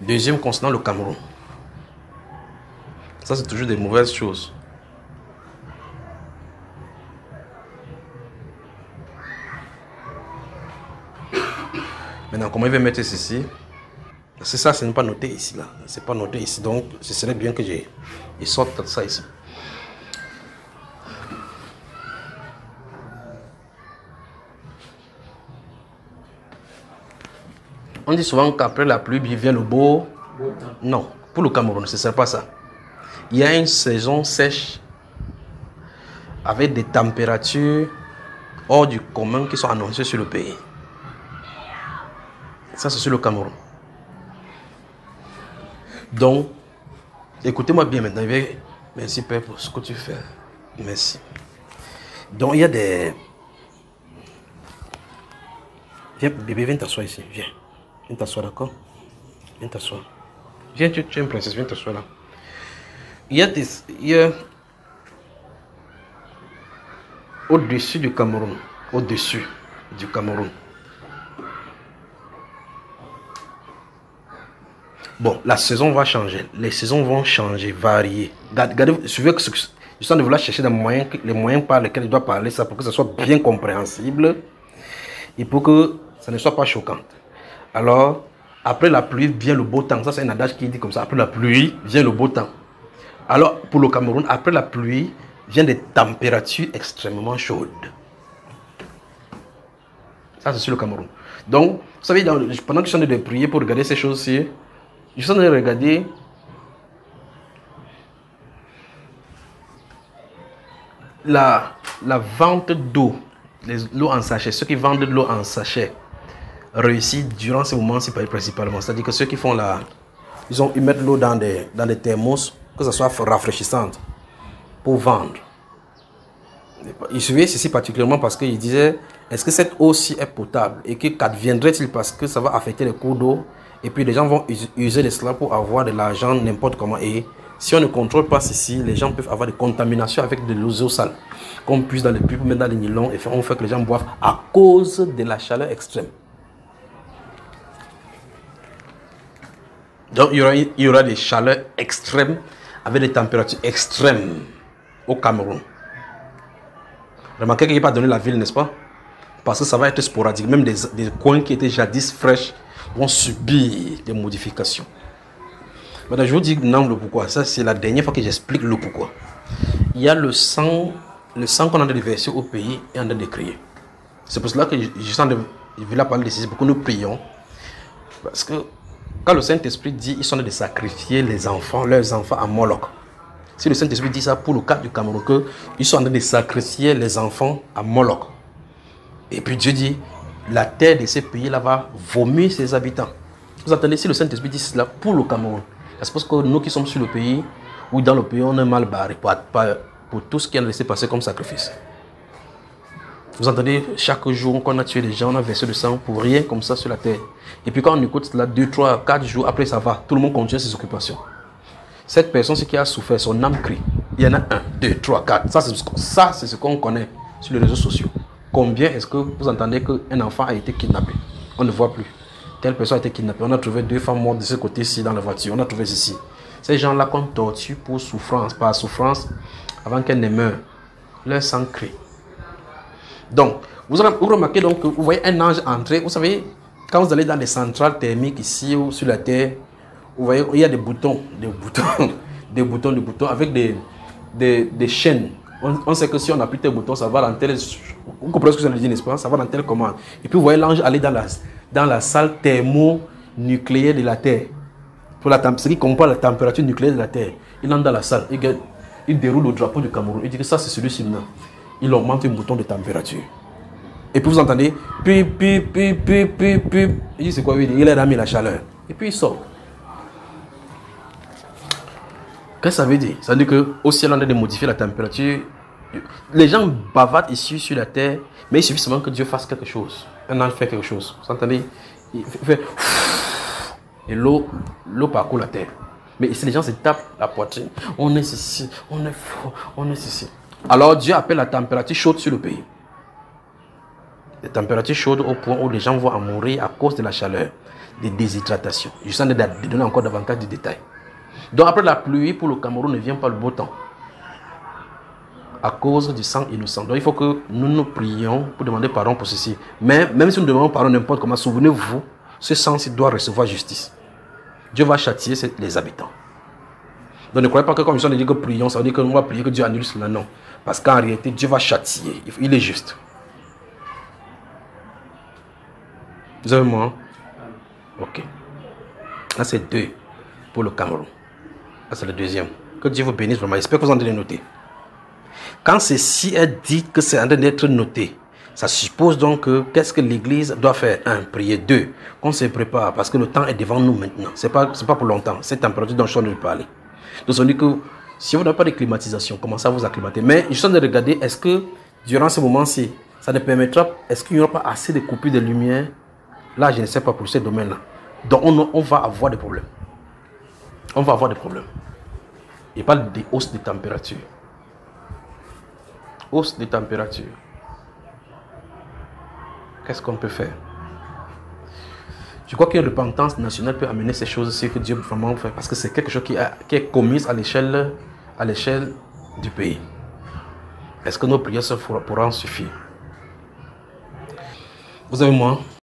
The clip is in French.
Deuxième concernant le Cameroun. Ça, c'est toujours des mauvaises choses. Maintenant, comment il va mettre ceci? C'est ça, ce n'est pas noté ici, là. C'est pas noté ici. Donc, ce serait bien que je sorte ça ici. On dit souvent qu'après la pluie vient le beau temps. Non, pour le Cameroun, ce ne serait pas ça. Il y a une saison sèche avec des températures hors du commun qui sont annoncées sur le pays. Ça, c'est sur le Cameroun. Donc, écoutez-moi bien maintenant. Merci Père pour ce que tu fais. Merci. Donc, il y a des... Viens, bébé, viens t'asseoir ici. Viens. Viens t'asseoir, d'accord? Viens t'asseoir. Viens, tu es une princesse, viens t'asseoir là. Il y a au-dessus du Cameroun. Au-dessus du Cameroun. Bon, la saison va changer. Les saisons vont changer, varier. Regardez, je veux que je suis en train de vouloir chercher les moyens par lesquels je dois parler ça pour que ça soit bien compréhensible et pour que ça ne soit pas choquant. Alors, après la pluie vient le beau temps. Ça, c'est un adage qui dit comme ça. Après la pluie vient le beau temps. Alors, pour le Cameroun, après la pluie vient des températures extrêmement chaudes. Ça, c'est sur le Cameroun. Donc, vous savez, pendant que je suis en train de prier pour regarder ces choses-ci, je suis en train de regarder la vente d'eau, l'eau en sachet. Ceux qui vendent de l'eau en sachet réussissent durant ces moments-ci principalement. C'est-à-dire que ceux qui font ils mettent l'eau dans des thermos, que ça soit rafraîchissante, pour vendre. Il suivait ceci particulièrement parce qu'il disait, est-ce que cette eau-ci est potable? Et que qu'adviendrait-il parce que ça va affecter les cours d'eau? Et puis les gens vont user de cela pour avoir de l'argent n'importe comment. Et si on ne contrôle pas ceci, les gens peuvent avoir des contaminations avec de l'eau sale. Qu'on puisse dans les pubs, mettre dans les nylons et on fait que les gens boivent à cause de la chaleur extrême. Donc il y aura des chaleurs extrêmes avec des températures extrêmes au Cameroun. Remarquez qu'il n'y a pas donné la ville, n'est-ce pas? Parce que ça va être sporadique. Même des coins qui étaient jadis fraîches vont subir des modifications. Maintenant, je vous dis non le pourquoi. Ça, c'est la dernière fois que j'explique le pourquoi. Il y a le sang qu'on a déversé au pays et on a décrié. C'est pour cela que je vais là parler de ceci pour que nous prions. Parce que quand le Saint-Esprit dit ils sont en train de sacrifier leurs enfants à Moloch. Si le Saint-Esprit dit ça pour le cas du Cameroun, qu'ils sont en train de sacrifier les enfants à Moloch. Et puis Dieu dit, la terre de ces pays-là va vomir ses habitants. Vous entendez, si le Saint-Esprit dit cela pour le Cameroun, c'est parce que nous qui sommes sur le pays, ou dans le pays, on est mal barré pour tout ce qui a laissé passer comme sacrifice. Vous entendez, chaque jour qu'on a tué des gens, on a versé du sang pour rien comme ça sur la terre. Et puis quand on écoute cela, 2, 3, 4 jours après ça va, tout le monde continue ses occupations. Cette personne, ce qui a souffert, son âme crie. Il y en a 1, 2, 3, 4. Ça, c'est ce qu'on connaît sur les réseaux sociaux. Combien est-ce que vous entendez qu'un enfant a été kidnappé? On ne voit plus. Telle personne a été kidnappée. On a trouvé 2 femmes mortes de ce côté-ci dans la voiture. On a trouvé ceci. Ces gens-là qu'on torture pour souffrance, par souffrance, avant qu'elles ne meurent. Leur sang crie. Donc, vous remarquez donc que vous voyez un ange entrer. Vous savez, quand vous allez dans les centrales thermiques ici ou sur la terre, vous voyez, il y a des boutons avec des chaînes. On sait que si on appuie tel bouton, ça va dans tel... Vous comprenez ce que je veux dire, n'est-ce pas? Ça va dans telle commande. Et puis vous voyez l'ange aller dans la salle thermonucléaire de la Terre. Pour ce qui comprend la température nucléaire de la Terre. Il entre dans la salle. Il déroule le drapeau du Cameroun. Il dit que ça, c'est celui-ci maintenant. Il augmente un bouton de température. Et puis vous entendez, pip. Il dit, c'est quoi? Il a remis la chaleur. Et puis il sort. Qu'est-ce que ça veut dire? Ça veut dire qu'au ciel, on a de modifier la température. Les gens bavardent ici sur la terre, mais il suffit seulement que Dieu fasse quelque chose. Un ange fait quelque chose. Vous entendez? Il fait... Et l'eau parcourt la terre. Mais ici, les gens se tapent la poitrine. On est ceci, on est fort, on est ceci. Alors Dieu appelle la température chaude sur le pays. La température chaude au point où les gens vont en mourir à cause de la chaleur. de déshydratation. Je suis en train de donner encore davantage de détails. Donc après la pluie, pour le Cameroun, ne vient pas le beau temps. À cause du sang innocent. Donc il faut que nous nous prions pour demander pardon pour ceci. Mais même si nous demandons pardon n'importe comment, souvenez-vous, ce sang-ci doit recevoir justice. Dieu va châtier les habitants. Donc ne croyez pas que comme je dis que prions, ça veut dire que nous va prier que Dieu annule cela. Non. Parce qu'en réalité, Dieu va châtier. Il est juste. Vous avez moi? Ok. Là, c'est 2 pour le Cameroun. Là, c'est le deuxième. Que Dieu vous bénisse vraiment. J'espère que vous en avez noté. Quand ceci est dit que c'est en train d'être noté, ça suppose donc que qu'est-ce que l'Église doit faire? 1. Prier. 2. Qu'on se prépare parce que le temps est devant nous maintenant. C'est pas pour longtemps. Cette température dont je suis en train de parler. Donc, on dit que si vous n'avez pas de climatisation, commencez à vous acclimater. Mais je suis en train de regarder, est-ce que durant ce moment-ci, ça ne permettra, est-ce qu'il n'y aura pas assez de coupures de lumière? Là, je ne sais pas pour ce domaine-là. Donc, on va avoir des problèmes. On va avoir des problèmes. Il parle des hausses de température. Hausse de température. Qu'est-ce qu'on peut faire? Je crois que la repentance nationale peut amener ces choses-ci que Dieu vraiment fait. Parce que c'est quelque chose qui est commis à l'échelle du pays. Est-ce que nos prières pourront suffire? Vous avez moi?